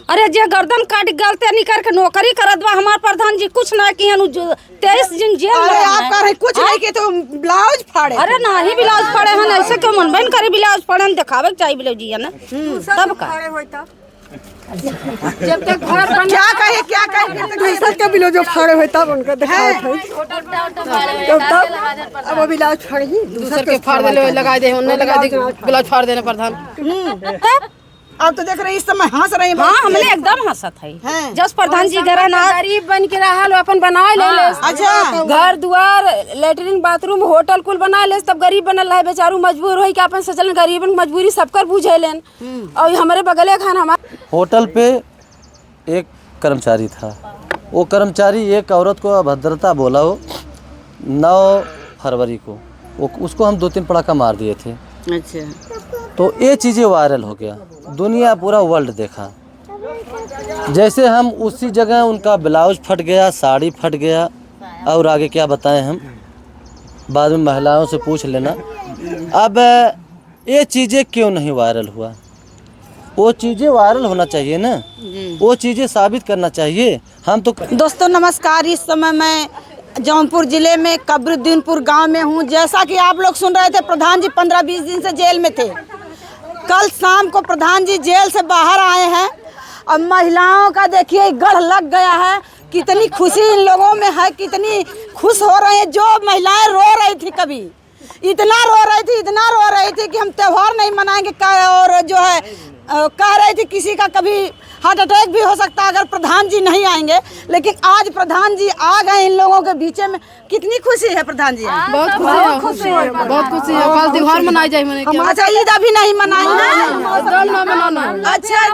अरे जे गर्दन काट गलते निकर के नौकरी करत बा हमार प्रधान जी कुछ ना किए 23 दिन जेल में। अरे आप कर कुछ नहीं के तो ब्लाउज फाड़े। अरे नहीं ब्लाउज फाड़े हन ऐसे क्यों मन बन करे ब्लाउज फाड़े दिखावे चाहिए ब्लाउज जी है ना तब का जब तक घर बन क्या कहे दूसर के ब्लाउज फाड़े होय तब उनका दिखावत है तब अब ब्लाउज फाड़ी दूसर के फाड़ देले लगा दे उन्हें लगा दे ब्लाउज फाड़ देने प्रधान। अब तो देख रहे इस समय हंस रही। हाँ हमने एकदम हंसत है जस प्रधान जी घर ना गरीब बन के रहल अपन बनाए ले ले। अच्छा घर दुआर लेटरिन बाथरूम होटल कुल बनाए ले तब गरीब बनल है बेचारू मजबूर होई के अपन सचलन गरीबन मजबूरी सबकर बुझेलन। और हमारे बगले खान हमारे होटल पे एक कर्मचारी था। वो कर्मचारी एक औरत को अभद्रता बोला हो 9 फरवरी को उसको हम 2-3 पड़ाका मार दिए थे। अच्छा तो ये चीज़ें वायरल हो गया दुनिया पूरा वर्ल्ड देखा। जैसे हम उसी जगह उनका ब्लाउज फट गया साड़ी फट गया और आगे क्या बताएं हम बाद में महिलाओं से पूछ लेना। अब ये चीज़ें क्यों नहीं वायरल हुआ? वो चीज़ें वायरल होना चाहिए ना वो चीज़ें साबित करना चाहिए। हम तो दोस्तों नमस्कार। इस समय मैं जौनपुर जिले में कब्रुद्दीनपुर गांव में हूं। जैसा कि आप लोग सुन रहे थे प्रधान जी 15-20 दिन से जेल में थे। कल शाम को प्रधान जी जेल से बाहर आए हैं। अब महिलाओं का देखिए गढ़ लग गया है। कितनी खुशी इन लोगों में है कितनी खुश हो रहे हैं। जो महिलाएं रो रही थी कभी इतना रो रही थी कि हम त्योहार नहीं मनाएंगे और जो है कह रही थी किसी का कभी हार्ट अटैक भी हो सकता है अगर प्रधान जी नहीं आएंगे। लेकिन आज प्रधान जी आ गए इन लोगों के बीच में। कितनी खुशी है प्रधान जी? बहुत खुशी है कल त्योहार मनाई जाए मैंने क्या। अच्छा ईद अभी नहीं मनाएंगे? अच्छा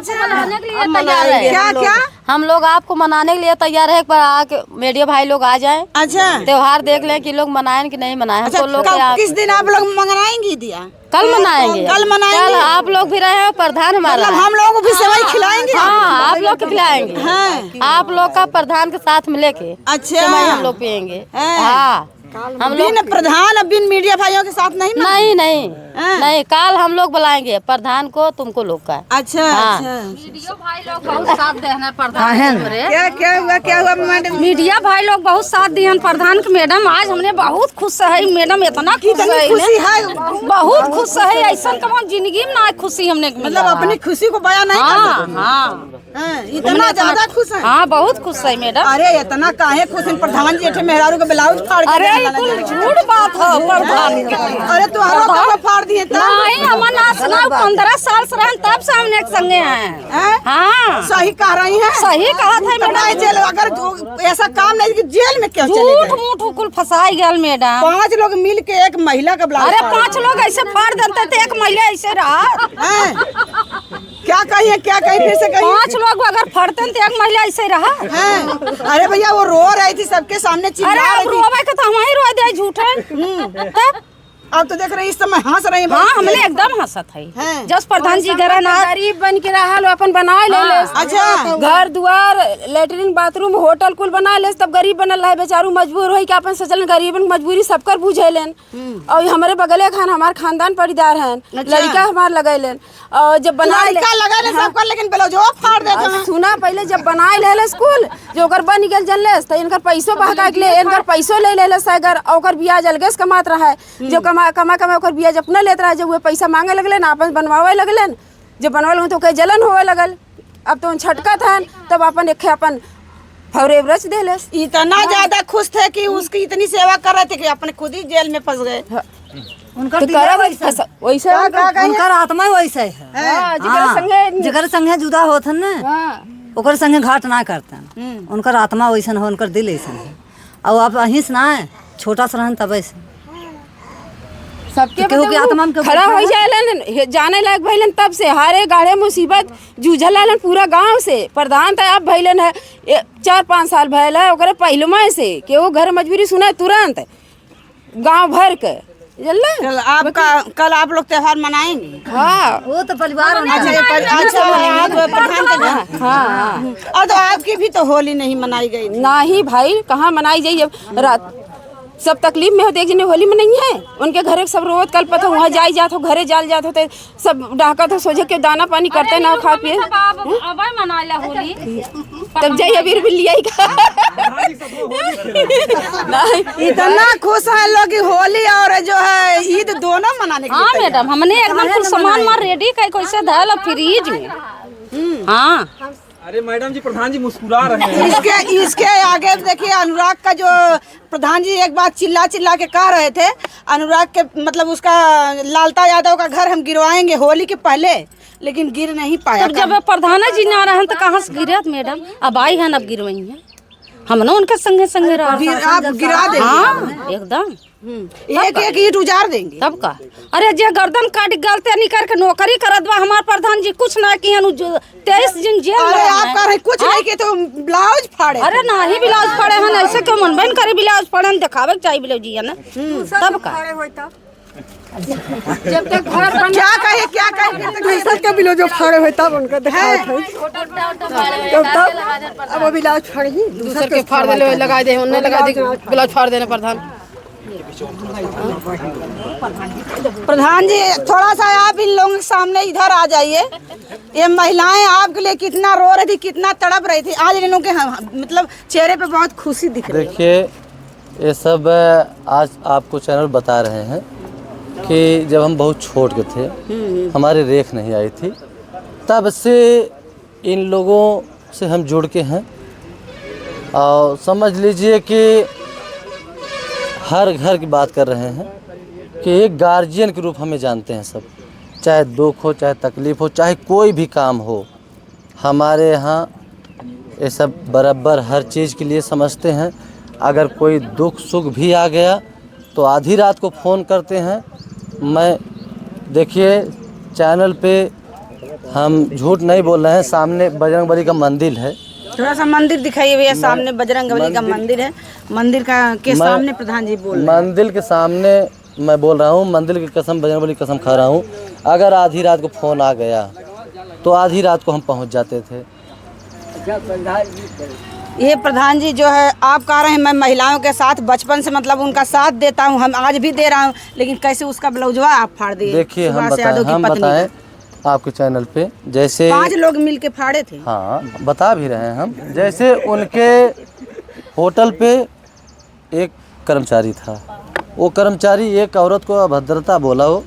क्या हम लोग आपको मनाने के लिए तैयार है पर आके मीडिया भाई लोग आ जाएं। अच्छा त्योहार देख लें कि लोग मनाएं कि नहीं मनाएं। अच्छा, लोग किस दिन आप लोग मनाएंगे दिया? कल मनाएंगे। कल आप लोग भी रहे प्रधान हमारा मतलब हम लोगों को भी सेवई खिलाएंगे? हाँ आप लोग खिलाएंगे। हाँ। आप लोग का प्रधान के साथ मिले के अच्छा हम लोग पियेंगे। हाँ हम बिन प्रधान बिन मीडिया भाइयों के साथ नहीं नहीं कल हम लोग बुलाएंगे प्रधान को तुमको लोग का। अच्छा मीडिया भाई लोग बहुत साथ देना प्रधान क्या हुआ मैडम? मीडिया भाई लोग बहुत साथ दिए प्रधान के। मैडम आज हमने बहुत खुश है मैडम इतना खुशी है बहुत खुश है ऐसा कमान जिंदगी में ना खुशी हमने मतलब अपनी खुशी को बयान नहीं कर सकते। इतना ज्यादा खुश है? हाँ बहुत खुश है मैडम। अरे इतना काहे खुश है? प्रधान जी मेहरारू का ब्लाउज फाड़ अरे झूठ बात है प्रधान। अरे तुम्हारा फाड़ दिए नहीं हमारा 15 साल से रहे तब से हमने एक संगे हैं। हाँ सही कह रही हैं। सही कहा था मैडम। जेल अगर ऐसा काम नहीं कि जेल में क्यों चले गए? झूठ मूठ कुल फंसाई गया मैडम। 5 लोग मिल के एक महिला का ब्लाउज। अरे 5 लोग ऐसे फाड़ देते थे एक महिला ऐसे रहा। क्या कहिए फिर से कहिए। 5 लोग अगर फड़ते तो एक महिला ऐसे रहा। अरे भैया वो रो रही थी सबके सामने चिल्ला रही थी। रोवे के तो हम ही रो दे झूठ है। अब तो देख रहे इस समय हंस रही। हाँ हमने एकदम हंसत है जस प्रधान जी घर ना गरीब बन के रहल अपन बनाए ले ले। अच्छा घर दुआर लेटरिन बाथरूम होटल कुल बनाए ले तब गरीब बनल है बेचारू मजबूर होई के अपन सचलन गरीबन मजबूरी सबकर बुझेलन। और हमारे बगले खान हमार खानदान परिवार हैं। लड़का हमार लगेलन और जब बनाए सबकर लेकिन ब्लाउज फाड़ देते हैं। सुना पहले जब बनाए ले स्कूल जो ओकर बन गेल जनले त इनकर पैसो बहका के ले इनकर पैसो ले ले सागर ओकर ब्याज अलगेस कमात रहा है। जो कमा ओकर ब्याज अपना लेत रहा। जब वो पैसा मांगे लगले ना अपन बनवावे लगले जब बनवाल तो कहीं जलन होवे लगल। अब तो छटका था तब अपन एक अपन फौरे ब्रश दे ले। इतना ज्यादा खुश थे कि उसकी इतनी सेवा कर रहे थे कि अपने खुद ही जेल में फंस गए। वैसे उनकर आत्मा वैसे है जगर संगे जुदा होत न ओकर संगे घाट ना करतन। उनकर आत्मा वैसन है उनकर दिल ऐसा है। और आप अहिंस ना छोटा सा रहन तब ऐसे सबके केहू के आत्मा में खड़ा हो जाए जाने लायक भइलन तब से हारे गाढ़े मुसीबत जूझल लालन पूरा गांव से। प्रधान तो अब भइलन है 4-5 साल भइल है ओकरे पहलुमा से केहू घर मजबूरी सुना तुरंत गांव भर के कल आप लोग त्योहार मनाएंगे? हाँ वो तो परिवार प्रधान के घर। हाँ और तो आपकी भी तो होली नहीं मनाई गई? नहीं भाई कहाँ मनाई जाइए। रात सब तकलीफ में होते, एक जने होली में नहीं है उनके घरे सब रोज कल पता वहाँ जाई जात हो, घरे जाल जात होते, सब डाकत हो, सोचे के दाना पानी करते ना खा पिए, तब जाइए अबीर भी लिया इतना खुश हैं लोग कि होली और जो है ईद दोनों मनाने के लिए। हाँ मैडम, हमने एकदम कुछ सामान मार रेडी कैसे धैल फ्रिज में। हाँ अरे मैडम जी, प्रधान जी मुस्कुरा रहे हैं। इसके आगे देखिए अनुराग का जो प्रधान जी एक बात चिल्ला चिल्ला के कह रहे थे, अनुराग के मतलब उसका लालता यादव का घर हम गिरवाएंगे होली के पहले, लेकिन गिर नहीं पाया। तो जब प्रधान जी ना रहे तो कहाँ से गिरत मैडम? अब आई है, अब गिरवाई है हम ना उनके संगे संगे रह। आप गिरा देंगे? हाँ एकदम, एक एक ईंट उजाड़ देंगे तब का। अरे जे गर्दन काट गलते नहीं करके नौकरी करत बा हमार प्रधान जी, कुछ ना किए 23 दिन जेल में। अरे आप कह रहे कुछ नहीं के तो ब्लाउज फाड़े। अरे नहीं ब्लाउज फाड़े हैं, ऐसे क्यों मन बन करे ब्लाउज फाड़े दिखावे के चाहिए ब्लाउज जी है ना, तब का। जब तक घर क्या कहे क्या कहे सबके ब्लाउज फाड़े हुए तब उनका दिखावत है, तब अब ब्लाउज फाड़ी दूसर के फाड़ देले लगा दे, उन्हें लगा दे ब्लाउज फाड़ देने प्रधान। प्रधान जी थोड़ा सा आप इन लोगों के सामने इधर आ जाइए। ये महिलाएं आपके लिए कितना रो रही थी, कितना तड़प रही थी, आज इन लोगों के मतलब चेहरे पे बहुत खुशी दिख रही है। देखिए ये सब आज आपको चैनल बता रहे हैं कि जब हम बहुत छोट के थे, हमारी रेख नहीं आई थी, तब से इन लोगों से हम जुड़ के हैं। और समझ लीजिए कि हर घर की बात कर रहे हैं कि एक गार्जियन के रूप हमें जानते हैं सब, चाहे दुख हो, चाहे तकलीफ़ हो, चाहे कोई भी काम हो, हमारे यहाँ ये सब बराबर हर चीज़ के लिए समझते हैं। अगर कोई दुख सुख भी आ गया तो आधी रात को फ़ोन करते हैं। मैं देखिए चैनल पे हम झूठ नहीं बोल रहे हैं, सामने बजरंगबली का मंदिर है, थोड़ा सा मंदिर दिखाइए भैया। सामने बजरंगबली का मंदिर है, मंदिर का के सामने प्रधान जी बोल रहे हैं। मंदिर के सामने मैं बोल रहा हूँ, मंदिर की कसम, बजरंगबली की कसम खा रहा हूँ। अगर आधी रात को फ़ोन आ गया तो आधी रात को हम पहुँच जाते थे। ये प्रधान जी जो है आप कह रहे हैं मैं महिलाओं के साथ बचपन से मतलब उनका साथ देता हूँ, हम आज भी दे रहा हूँ, लेकिन कैसे उसका ब्लाउजवा आप फाड़ दिए? देखिए हम बताएं आपके चैनल पे, जैसे 5 लोग मिलके फाड़े थे। हाँ बता भी रहे हैं हम। जैसे उनके होटल पे एक कर्मचारी था, वो कर्मचारी एक औरत को अभद्रता बोला, वो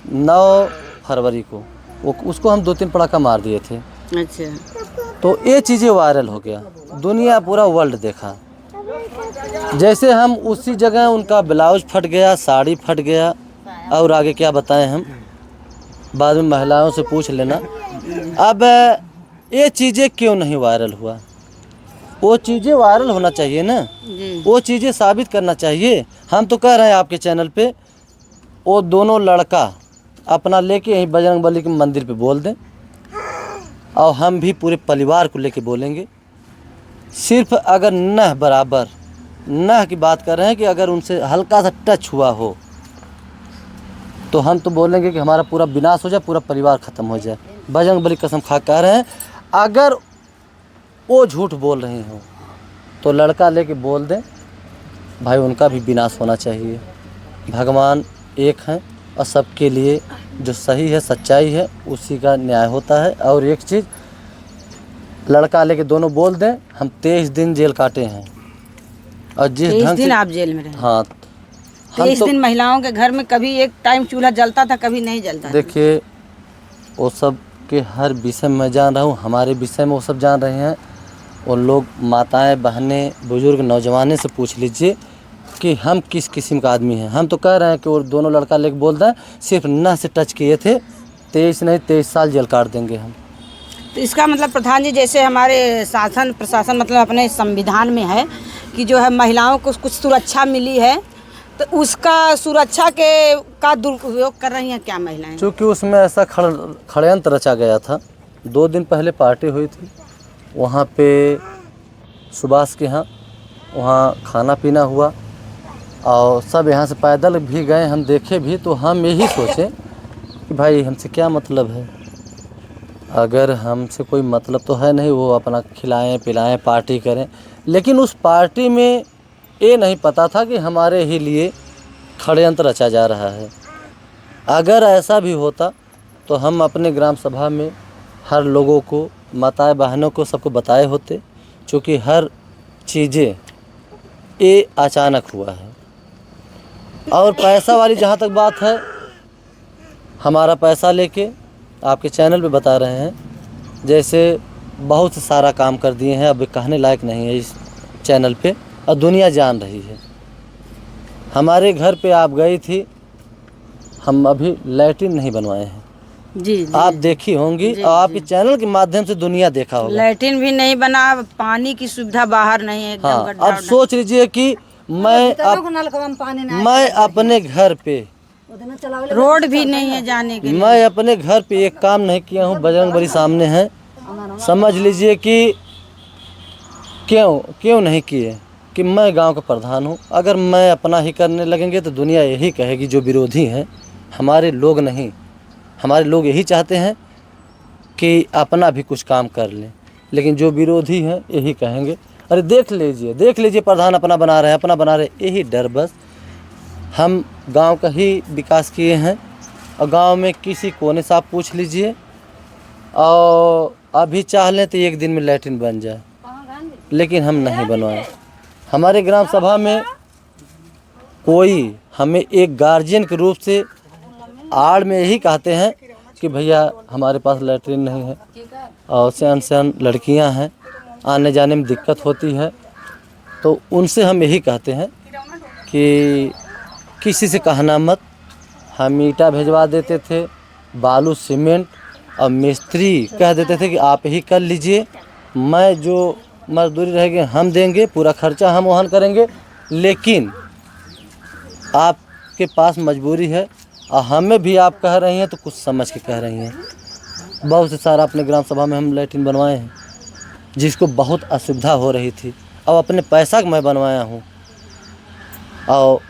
9 फरवरी को उसको हम 2-3 पटाखा मार दिए थे। अच्छा, तो ये चीज़ें वायरल हो गया, दुनिया पूरा वर्ल्ड देखा। जैसे हम उसी जगह उनका ब्लाउज फट गया, साड़ी फट गया, और आगे क्या बताएं हम, बाद में महिलाओं से पूछ लेना। अब ये चीज़ें क्यों नहीं वायरल हुआ? वो चीज़ें वायरल होना चाहिए ना, वो चीज़ें साबित करना चाहिए। हम तो कह रहे हैं आपके चैनल पे, वो दोनों लड़का अपना लेके यहीं बजरंगबली के मंदिर पे बोल दें, और हम भी पूरे परिवार को लेके बोलेंगे। सिर्फ अगर नह बराबर नह की बात कर रहे हैं कि अगर उनसे हल्का सा टच हुआ हो तो हम तो बोलेंगे कि हमारा पूरा विनाश हो जाए, पूरा परिवार ख़त्म हो जाए। बजरंगबली कसम खा कह रहे हैं, अगर वो झूठ बोल रही हो तो लड़का लेके बोल दें, भाई उनका भी विनाश होना चाहिए। भगवान एक हैं और सबके लिए जो सही है, सच्चाई है, उसी का न्याय होता है। और एक चीज़, लड़का लेके दोनों बोल दें, हम 23 दिन जेल काटे हैं। और जिस 23 दिन आप जेल में रहे? हाँ, 23 दिन महिलाओं के घर में कभी एक टाइम चूल्हा जलता था, कभी नहीं जलता था। देखिए वो सब के हर विषय में जान रहा हूँ, हमारे विषय में वो सब जान रहे हैं। वो लोग माताएं, बहनें, बुजुर्ग, नौजवानों से पूछ लीजिए कि हम किस किस्म का आदमी हैं। हम तो कह रहे हैं कि वो दोनों लड़का लेके बोल रहे हैं, सिर्फ नह से टच किए थे, 23 साल जेल काट देंगे हम। तो इसका मतलब प्रधान जी, जैसे हमारे शासन प्रशासन मतलब अपने संविधान में है कि जो है महिलाओं को कुछ सुरक्षा मिली है, तो उसका सुरक्षा का दुरुपयोग कर रही हैं क्या महिलाएं? चूँकि उसमें ऐसा षड्यंत्र रचा गया था। 2 दिन पहले पार्टी हुई थी वहाँ पे सुभाष के यहाँ, वहाँ खाना पीना हुआ और सब यहाँ से पैदल भी गए, हम देखे भी। तो हम यही सोचे कि भाई हमसे क्या मतलब है, अगर हमसे कोई मतलब तो है नहीं, वो अपना खिलाएं पिलाएं पार्टी करें। लेकिन उस पार्टी में ये नहीं पता था कि हमारे ही लिए षड्यंत्र रचा जा रहा है। अगर ऐसा भी होता तो हम अपने ग्राम सभा में हर लोगों को, माताएं बहनों को, सबको बताए होते, क्योंकि हर चीज़ें ये अचानक हुआ है। और पैसा वाली जहाँ तक बात है, हमारा पैसा लेके आपके चैनल पे बता रहे हैं, जैसे बहुत सारा काम कर दिए हैं, अब कहने लायक नहीं है इस चैनल पे, और दुनिया जान रही है। हमारे घर पे आप गई थी, हम अभी लैट्रिन नहीं बनवाए हैं, जी, जी आप देखी होंगी और आपके चैनल के माध्यम से दुनिया देखा होगा। लैट्रिन भी नहीं बना, पानी की सुविधा बाहर नहीं है, एकदम हाँ, गड्ढा अब सोच लीजिए कि मैं अपने घर पे रोड भी नहीं है जाने के लिए। मैं अपने घर पे एक काम नहीं किया हूँ, बजरंगबली सामने है, समझ लीजिए कि क्यों नहीं किए कि मैं गांव का प्रधान हूँ। अगर मैं अपना ही करने लगेंगे तो दुनिया यही कहेगी, जो विरोधी हैं, हमारे लोग नहीं, हमारे लोग यही चाहते हैं कि अपना भी कुछ काम कर लें, लेकिन जो विरोधी हैं यही कहेंगे अरे देख लीजिए प्रधान अपना बना रहे हैं, अपना बना रहे, यही डर। बस हम गांव का ही विकास किए हैं, और गांव में किसी कोने से आप पूछ लीजिए, और अभी चाह लें तो एक दिन में लैट्रिन बन जाए, लेकिन हम नहीं बनवाए। हमारे ग्राम सभा में कोई हमें एक गार्जियन के रूप से आड़ में यही कहते हैं कि भैया हमारे पास लैट्रिन नहीं है, और सयान लड़कियां हैं, आने जाने में दिक्कत होती है, तो उनसे हम यही कहते हैं कि किसी से कहना मत। हम ईंटा भिजवा देते थे, बालू सीमेंट, और मिस्त्री कह देते थे कि आप ही कर लीजिए, मैं जो मजदूरी रहेगी हम देंगे, पूरा खर्चा हम वहन करेंगे, लेकिन आपके पास मजबूरी है, और हमें भी आप कह रही हैं तो कुछ समझ के कह रही हैं। बहुत से सारा अपने ग्राम सभा में हम लैट्रिन बनवाए हैं, जिसको बहुत असुविधा हो रही थी, और अपने पैसा का मैं बनवाया हूँ, और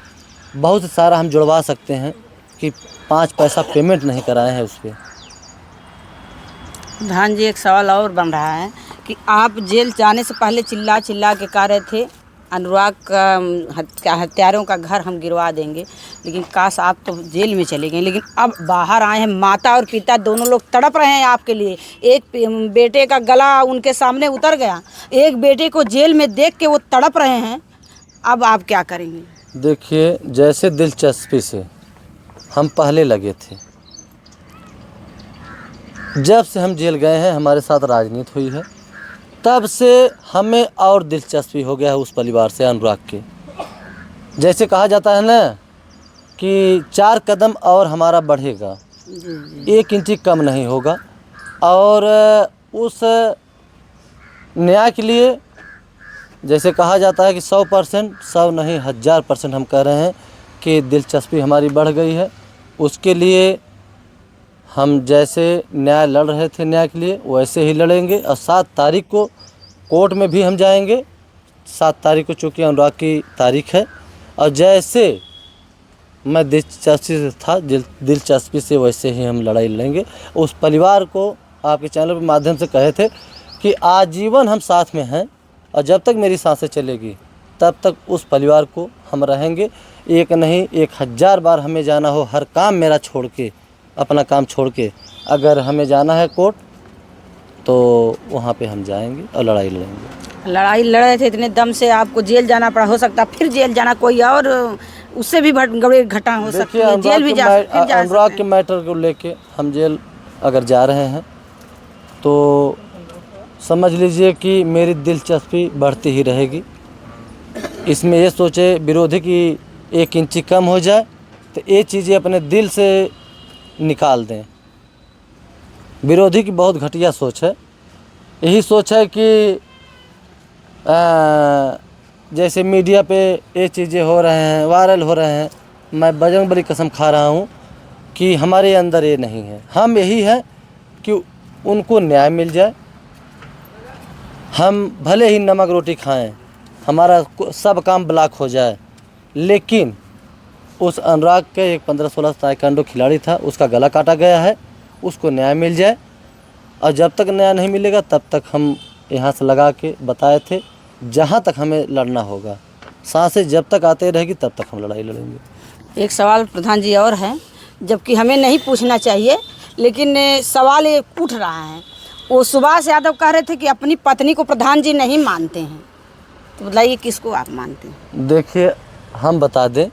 बहुत सारा हम जुड़वा सकते हैं कि 5 पैसा पेमेंट नहीं कराए हैं उस पर। प्रधान जी, एक सवाल और बन रहा है कि आप जेल जाने से पहले चिल्ला के कह रहे थे अनुराग का हत्यारों का घर हम गिरवा देंगे, लेकिन काश आप तो जेल में चले गए, लेकिन अब बाहर आए हैं, माता और पिता दोनों लोग तड़प रहे हैं आपके लिए। एक बेटे का गला उनके सामने उतर गया, एक बेटे को जेल में देख के वो तड़प रहे हैं, अब आप क्या करेंगे? देखिए, जैसे दिलचस्पी से हम पहले लगे थे, जब से हम जेल गए हैं हमारे साथ राजनीति हुई है, तब से हमें और दिलचस्पी हो गया है उस परिवार से, अनुराग के। जैसे कहा जाता है ना कि 4 कदम और हमारा बढ़ेगा, 1 इंची कम नहीं होगा, और उस न्याय के लिए जैसे कहा जाता है कि 100%, 100 नहीं 1000% हम कह रहे हैं कि दिलचस्पी हमारी बढ़ गई है। उसके लिए हम जैसे न्याय लड़ रहे थे न्याय के लिए, वैसे ही लड़ेंगे, और 7 तारीख को कोर्ट में भी हम जाएंगे। 7 तारीख को चूँकि अनुराग की तारीख है, और जैसे मैं दिलचस्पी से था, दिलचस्पी से वैसे ही हम लड़ाई लड़ेंगे। उस परिवार को आपके चैनल के माध्यम से कहे थे कि आजीवन हम साथ में हैं, और जब तक मेरी सांसें चलेगी तब तक उस परिवार को हम रहेंगे। एक नहीं 1000 बार हमें जाना हो, हर काम मेरा छोड़ के, अपना काम छोड़ के, अगर हमें जाना है कोर्ट तो वहाँ पे हम जाएंगे और लड़ाई लड़ेंगे। लड़ाई लड़े थे इतने दम से, आपको जेल जाना पड़ा, हो सकता फिर जेल जाना, कोई और उससे भी बड़ी घटना हो सकती है, जेल भी जा अनुराग के मैटर को लेके हम जेल अगर जा रहे हैं तो समझ लीजिए कि मेरी दिलचस्पी बढ़ती ही रहेगी। इसमें ये सोचे विरोधी की 1 इंची कम हो जाए तो ये चीज़ें अपने दिल से निकाल दें। विरोधी की बहुत घटिया सोच है। यही सोच है कि जैसे मीडिया पे ये चीज़ें हो रहे हैं, वायरल हो रहे हैं, मैं बजरंगबली कसम खा रहा हूँ कि हमारे अंदर ये नहीं है। हम यही है कि उनको न्याय मिल जाए, हम भले ही नमक रोटी खाएं, हमारा सब काम ब्लॉक हो जाए, लेकिन उस अनुराग के एक 15-16 ताइक्वांडो खिलाड़ी था, उसका गला काटा गया है, उसको न्याय मिल जाए। और जब तक न्याय नहीं मिलेगा तब तक हम यहाँ से लगा के बताए थे जहाँ तक हमें लड़ना होगा। सांसें जब तक आते रहेगी तब तक हम लड़ाई लड़ेंगे। एक सवाल प्रधान जी और है, जबकि हमें नहीं पूछना चाहिए, लेकिन सवाल ये उठ रहा है। वो सुभाष यादव कह रहे थे कि अपनी पत्नी को प्रधान जी नहीं मानते हैं, तो बताइए किसको आप मानते हैं? देखिए, हम बता दें,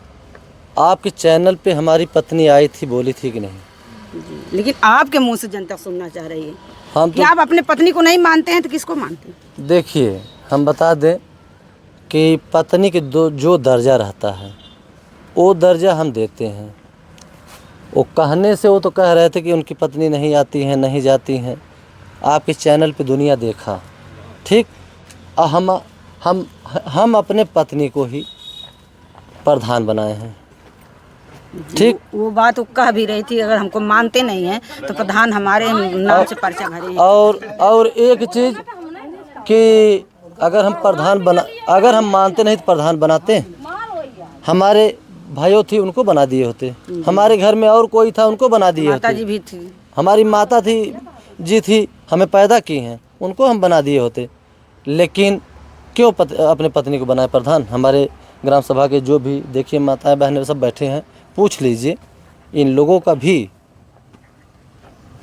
आपके चैनल पे हमारी पत्नी आई थी, बोली थी कि नहीं? लेकिन आपके मुंह से जनता सुनना चाह रही है हम कि आप अपने पत्नी को नहीं मानते हैं, तो किसको मानते हैं? देखिए, हम बता दें कि पत्नी के जो दर्जा रहता है वो दर्जा हम देते हैं। वो कहने से वो तो कह रहे थे कि उनकी पत्नी नहीं आती हैं, नहीं जाती हैं। आपके चैनल पे दुनिया देखा, ठीक। हम अपने पत्नी को ही प्रधान बनाए हैं, ठीक। वो बात वो कह भी रही थी, अगर हमको मानते नहीं हैं तो प्रधान हमारे नाम से पर्चा भरे। और एक चीज़ कि अगर हम मानते नहीं तो प्रधान बनाते हैं। हमारे भाइयों थी, उनको बना दिए होते। हमारे घर में और कोई था, उनको बना दिए होते। माता जी भी थी, हमारी माता थी, हमें पैदा की हैं, उनको हम बना दिए होते। लेकिन क्यों अपने पत्नी को बनाए प्रधान? हमारे ग्राम सभा के जो भी देखिए माताएं बहनें सब बैठे हैं, पूछ लीजिए इन लोगों का भी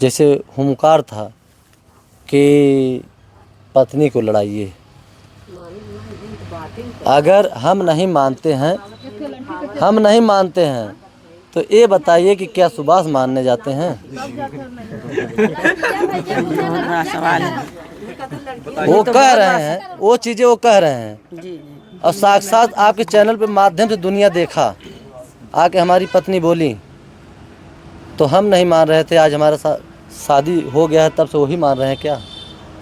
जैसे हुंकार था कि पत्नी को लड़ाइए। अगर हम नहीं मानते हैं तो ये बताइए कि क्या सुभाष मानने जाते हैं? सवाल है। वो कह रहे हैं, वो चीज़ें वो कह रहे हैं, और साक्षात आपके चैनल पे माध्यम से दुनिया देखा, आके हमारी पत्नी बोली तो हम नहीं मान रहे थे। आज हमारा शादी हो गया है, तब से वही मान रहे हैं। क्या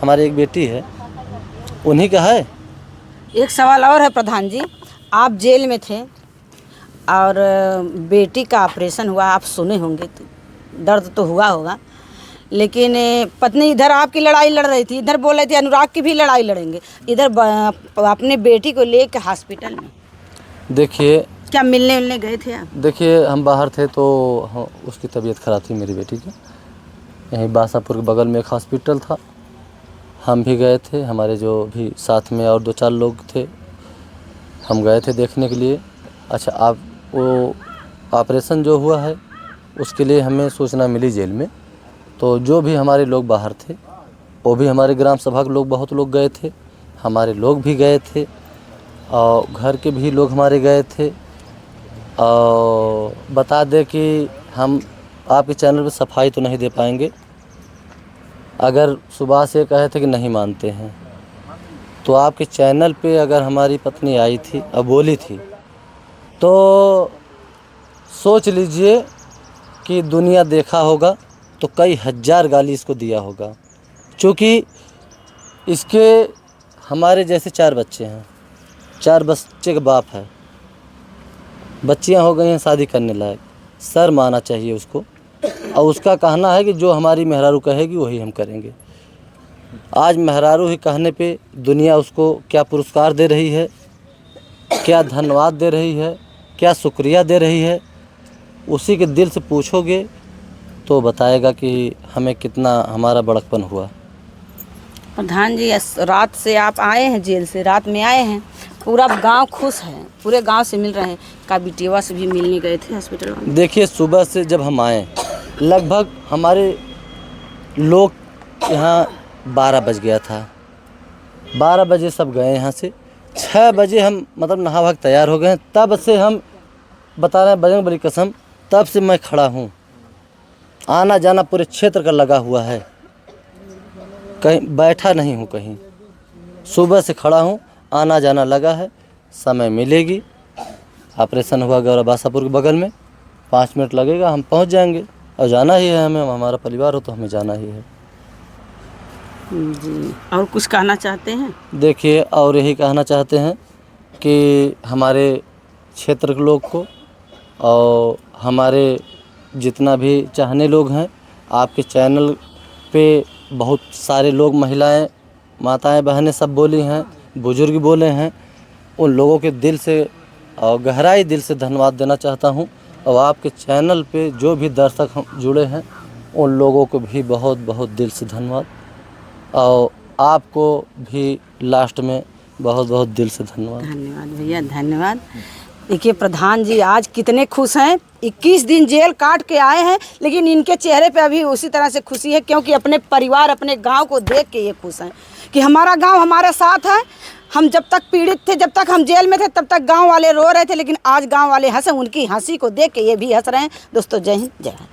हमारी एक बेटी है, उन्हीं का है। एक सवाल और है प्रधान जी, आप जेल में थे और बेटी का ऑपरेशन हुआ, आप सुने होंगे, तो दर्द तो हुआ होगा। लेकिन पत्नी इधर आपकी लड़ाई लड़ रही थी, इधर बोल रही थी अनुराग की भी लड़ाई लड़ेंगे, इधर अपने बेटी को लेकर हॉस्पिटल में। देखिए, क्या मिलने गए थे आप? देखिए, हम बाहर थे तो उसकी तबीयत खराब थी मेरी बेटी की। यहीं बासापुर के बगल में एक हॉस्पिटल था, हम भी गए थे, हमारे जो भी साथ में और 2-4 लोग थे, हम गए थे देखने के लिए। अच्छा, आप वो ऑपरेशन जो हुआ है उसके लिए हमें सूचना मिली जेल में, तो जो भी हमारे लोग बाहर थे, वो भी हमारे ग्राम सभा के लोग, बहुत लोग गए थे, हमारे लोग भी गए थे, और घर के भी लोग हमारे गए थे। और बता दें कि हम आपके चैनल पे सफाई तो नहीं दे पाएंगे। अगर सुबह से कहे थे कि नहीं मानते हैं, तो आपके चैनल पे अगर हमारी पत्नी आई थी और बोली थी, तो सोच लीजिए कि दुनिया देखा होगा तो कई हज़ार गाली इसको दिया होगा। क्योंकि इसके हमारे जैसे 4 बच्चे हैं, 4 बच्चे का बाप है, बच्चियां हो गई हैं शादी करने लायक, सर माना चाहिए उसको। और उसका कहना है कि जो हमारी मेहरारू कहेगी वही हम करेंगे। आज मेहरारू ही कहने पे दुनिया उसको क्या पुरस्कार दे रही है, क्या धन्यवाद दे रही है, क्या शुक्रिया दे रही है, उसी के दिल से पूछोगे तो बताएगा कि हमें कितना हमारा बड़कपन हुआ। प्रधान जी, रात से आप आए हैं जेल से, रात में आए हैं, पूरा गांव खुश है, पूरे गांव से मिल रहे हैं, का बिटिया से भी मिलने गए थे हॉस्पिटल में? देखिए, सुबह से जब हम आए, लगभग हमारे लोग यहाँ 12 बज गया था। 12 बजे सब गए यहाँ से, 6 बजे हम मतलब नहा वहा तैयार हो गए हैं। तब से हम बता रहे हैं बजरंग बली कसम, तब से मैं खड़ा हूँ। आना जाना पूरे क्षेत्र का लगा हुआ है, कहीं बैठा नहीं हूँ कहीं। सुबह से खड़ा हूँ, आना जाना लगा है। समय मिलेगी, ऑपरेशन हुआ गौरव बासापुर के बगल में, 5 मिनट लगेगा, हम पहुँच जाएंगे। और जाना ही है हमें, हमारा परिवार हो तो हमें जाना ही है जी। और कुछ कहना चाहते हैं? देखिए, और यही कहना चाहते हैं कि हमारे क्षेत्र के लोग को और हमारे जितना भी चाहने लोग हैं, आपके चैनल पे बहुत सारे लोग, महिलाएं, माताएं, बहनें सब बोली हैं, बुजुर्ग बोले हैं, उन लोगों के दिल से और गहराई दिल से धन्यवाद देना चाहता हूं। और आपके चैनल पे जो भी दर्शक जुड़े हैं, उन लोगों को भी बहुत बहुत दिल से धन्यवाद। और आपको भी लास्ट में बहुत बहुत दिल से धन्यवाद। धन्यवाद भैया, धन्यवाद। देखिए प्रधान जी आज कितने खुश हैं। 21 दिन जेल काट के आए हैं, लेकिन इनके चेहरे पे अभी उसी तरह से खुशी है, क्योंकि अपने परिवार, अपने गांव को देख के ये खुश हैं कि हमारा गांव हमारे साथ है। हम जब तक पीड़ित थे, जब तक हम जेल में थे, तब तक गांव वाले रो रहे थे, लेकिन आज गांव वाले हंसे, उनकी हंसी को देख के ये भी हंस रहे हैं। दोस्तों जय हिंद, जय भारत।